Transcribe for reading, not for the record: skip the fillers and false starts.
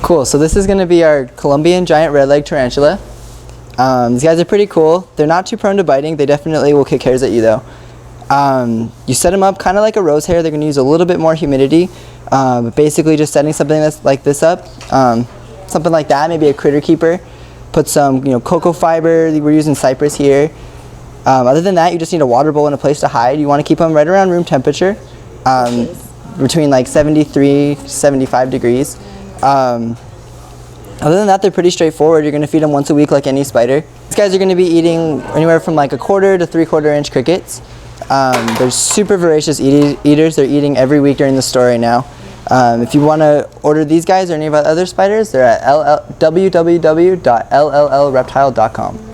Cool, so this is going to be our Colombian giant red-legged tarantula. These guys are pretty cool. They're not too prone to biting. They definitely will kick hairs at you though. You set them up kind of like a rose hair. They're going to use a little bit more humidity. But basically just setting something that's like this up. Something like that, maybe a critter keeper. Put some cocoa fiber. We're using cypress here. Other than that, you just need a water bowl and a place to hide. You want to keep them right around room temperature. Between like 73 to 75 degrees. Other than that, they're pretty straightforward. You're going to feed them once a week like any spider. These guys are going to be eating anywhere from like 1/4 to 3/4 inch crickets. They're super voracious eaters. They're eating every week during the store right now. If you want to order these guys or any of our other spiders, they're at www.LLLReptile.com.